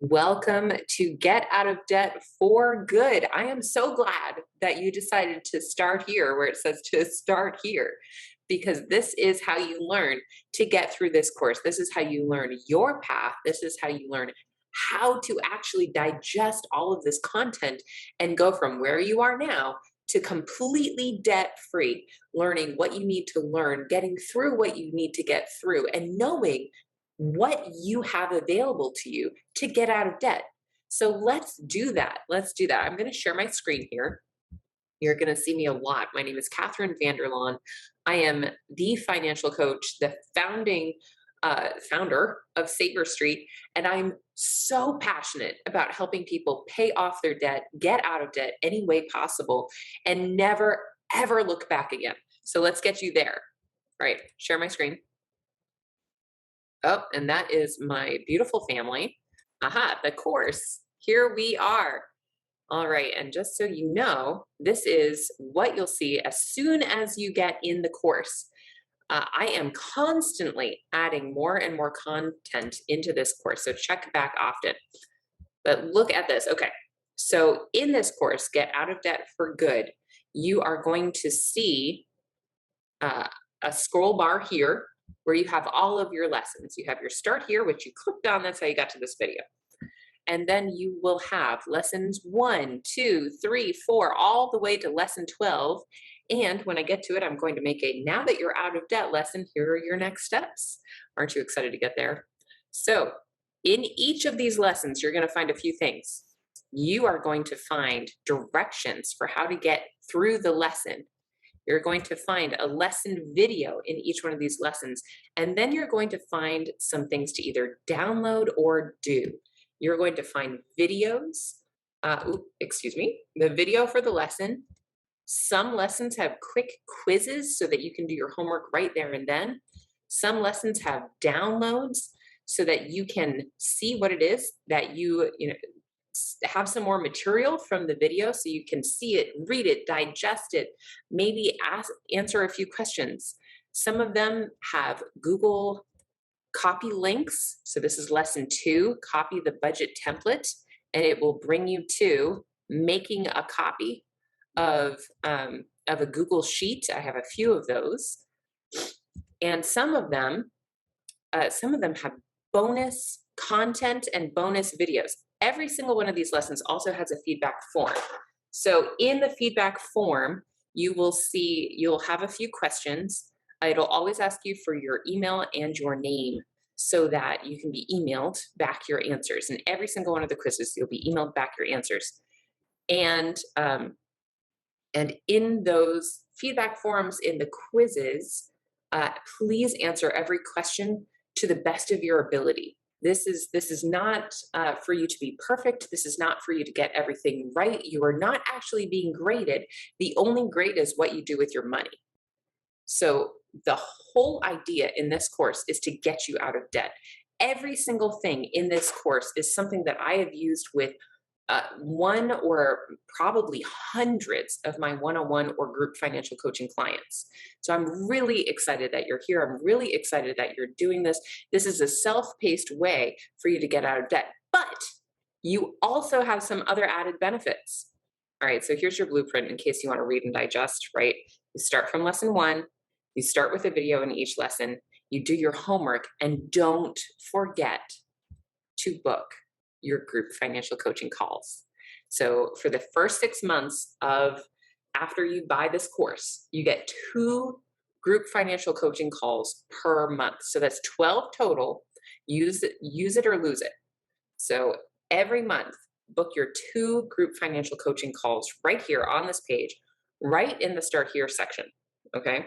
Welcome to Get Out of Debt for Good. I am so glad that you decided to start here where it says to start here, because this is how you learn to get through this course. This is how you learn your path. This is how you learn how to actually digest all of this content and go from where you are now to completely debt free, learning what you need to learn, getting through what you need to get through, and knowing what you have available to you to get out of debt. So let's do that. Let's do that. I'm going to share my screen here. You're going to see me a lot. My name is Catherine Vanderlaan. I am the financial coach, the founder of Saver Street, and I'm so passionate about helping people pay off their debt, get out of debt any way possible, and never ever look back again. So let's get you there. All right, share my screen. Oh, and that is my beautiful family. Aha, the course. Here we are. All right, and just so you know, this is what you'll see as soon as you get in the course. I am constantly adding more and more content into this course, so check back often. But look at this. Okay, so in this course, Get Out of Debt for Good, you are going to see uh, a scroll bar here where you have all of your lessons. You have your start here, which you clicked on, that's how you got to this video. And then you will have lessons 1, 2, 3, 4, all the way to lesson 12. And when I get to it, I'm going to make a now that you're out of debt lesson, here are your next steps. Aren't you excited to get there? So in each of these lessons, you're going to find a few things. You are going to find directions for how to get through the lesson. You're going to find a lesson video in each one of these lessons, and then you're going to find some things to either download or do. You're going to find videos, the video for the lesson. Some lessons have quick quizzes so that you can do your homework right there and then. Some lessons have downloads so that you can see what it is that you have some more material from the video so you can see it, read it, digest it, maybe answer a few questions. Some of them have Google copy links. So this is lesson 2, copy the budget template, and it will bring you to making a copy of a Google sheet. I have a few of those, and some of them have bonus content and bonus videos. Every single one of these lessons also has a feedback form. So in the feedback form, you'll have a few questions. It'll always ask you for your email and your name so that you can be emailed back your answers. In every single one of the quizzes, you'll be emailed back your answers. And in those feedback forms, in the quizzes, please answer every question to the best of your ability. This is not for you to be perfect. This is not for you to get everything right. You are not actually being graded. The only grade is what you do with your money. So the whole idea in this course is to get you out of debt. Every single thing in this course is something that I have used with one or probably hundreds of my one-on-one or group financial coaching clients. So I'm really excited that you're here. I'm really excited that you're doing this. This is a self-paced way for you to get out of debt, but you also have some other added benefits. All right, so here's your blueprint in case you want to read and digest, right? You start from lesson 1, you start with a video in each lesson, you do your homework, and don't forget to book your group financial coaching calls. So for the first 6 months of after you buy this course, you get 2 group financial coaching calls per month. So that's 12 total. Use it or lose it. So every month, book your 2 group financial coaching calls right here on this page, right in the Start Here section, okay?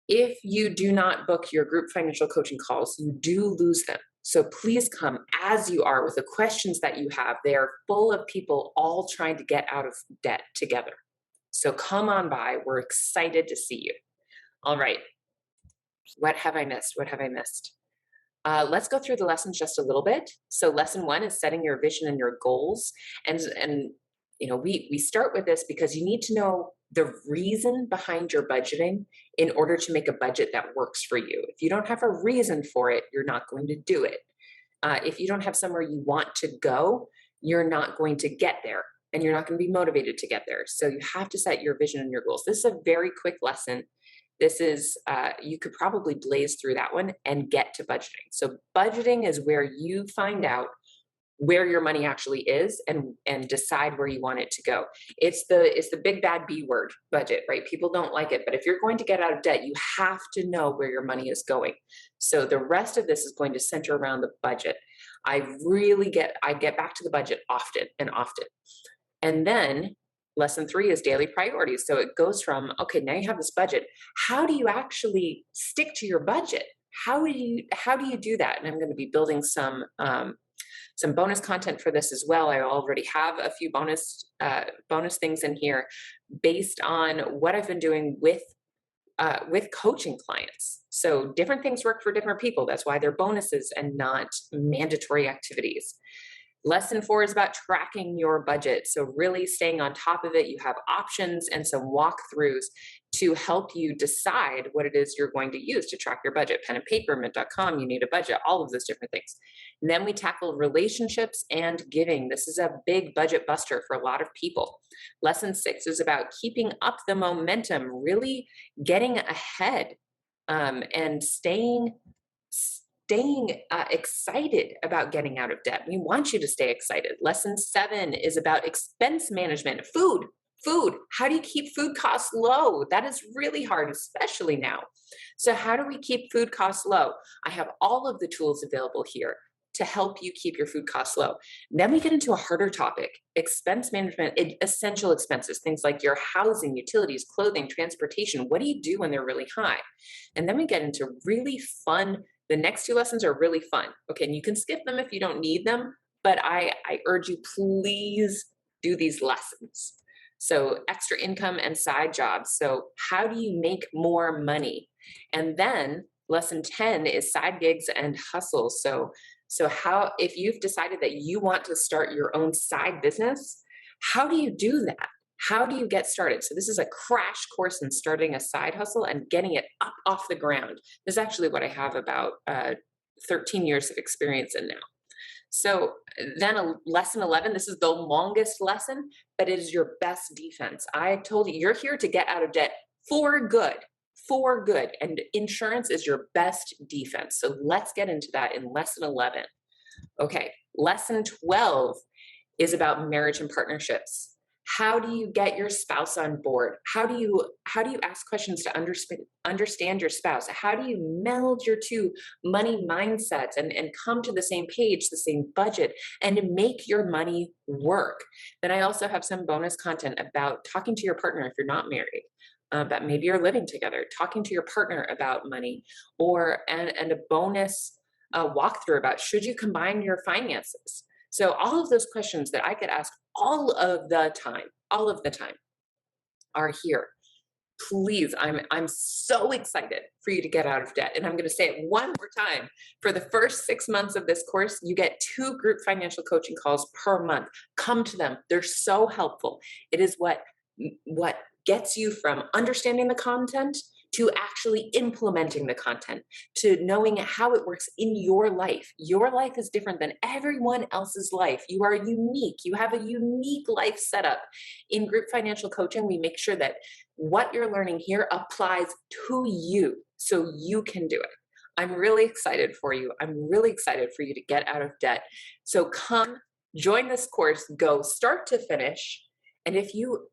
If you do not book your group financial coaching calls, you do lose them. So please come as you are with the questions that you have. They are full of people all trying to get out of debt together. So come on by. We're excited to see you. All right. What have I missed? What have I missed? Let's go through the lessons just a little bit. So lesson 1 is setting your vision and your goals. And we start with this because you need to know the reason behind your budgeting in order to make a budget that works for you. If you don't have a reason for it, you're not going to do it. If you don't have somewhere you want to go, you're not going to get there and you're not going to be motivated to get there. So you have to set your vision and your goals. This is a very quick lesson. This is, you could probably blaze through that one and get to budgeting. So budgeting is where you find out where your money actually is and decide where you want it to go. It's the big bad B word, budget, right? People don't like it, but if you're going to get out of debt, you have to know where your money is going. So the rest of this is going to center around the budget. I get back to the budget often and often. And then lesson 3 is daily priorities. So it goes from, okay, now you have this budget. How do you actually stick to your budget? How do you do that? And I'm going to be building some bonus content for this as well. I already have a few bonus things in here based on what I've been doing with coaching clients. So different things work for different people. That's why they're bonuses and not mandatory activities. Lesson 4 is about tracking your budget. So really staying on top of it. You have options and some walkthroughs to help you decide what it is you're going to use to track your budget. Pen and paper, mint.com, you need a budget, all of those different things. And then we tackle relationships and giving. This is a big budget buster for a lot of people. Lesson 6 is about keeping up the momentum, really getting ahead, and staying excited about getting out of debt. We want you to stay excited. Lesson 7 is about expense management. Food. How do you keep food costs low? That is really hard, especially now. So how do we keep food costs low? I have all of the tools available here to help you keep your food costs low. Then we get into a harder topic, expense management, essential expenses, things like your housing, utilities, clothing, transportation. What do you do when they're really high? And then we get into really fun. The next 2 lessons are really fun. Okay, and you can skip them if you don't need them, but I urge you, please do these lessons. So extra income and side jobs. So how do you make more money? And then lesson 10 is side gigs and hustles. So how, if you've decided that you want to start your own side business, how do you do that? How do you get started? So this is a crash course in starting a side hustle and getting it up off the ground. This is actually what I have about 13 years of experience in now. So then lesson 11, this is the longest lesson, but it is your best defense. I told you, you're here to get out of debt for good. And insurance is your best defense. So let's get into that in lesson 11. Okay, lesson 12 is about marriage and partnerships. How do you get your spouse on board? How do you ask questions to understand your spouse? How do you meld your 2 money mindsets and come to the same page, the same budget, and make your money work? Then I also have some bonus content about talking to your partner if you're not married, but maybe you're living together, talking to your partner about money, and a bonus walkthrough about should you combine your finances. So all of those questions that I get asked all of the time are here. Please, I'm so excited for you to get out of debt. And I'm going to say it one more time. For the first 6 months of this course, you get 2 group financial coaching calls per month. Come to them. They're so helpful. It is what gets you from understanding the content to actually implementing the content, to knowing how it works in your life. Your life is different than everyone else's life. You are unique. You have a unique life setup. In group financial coaching, we make sure that what you're learning here applies to you so you can do it. I'm really excited for you. I'm really excited for you to get out of debt. So come join this course, go start to finish. And if you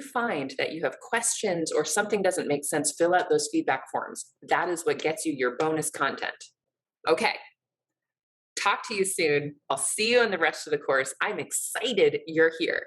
find that you have questions or something doesn't make sense, fill out those feedback forms. That is what gets you your bonus content. Okay, talk to you soon. I'll see you in the rest of the course. I'm excited you're here.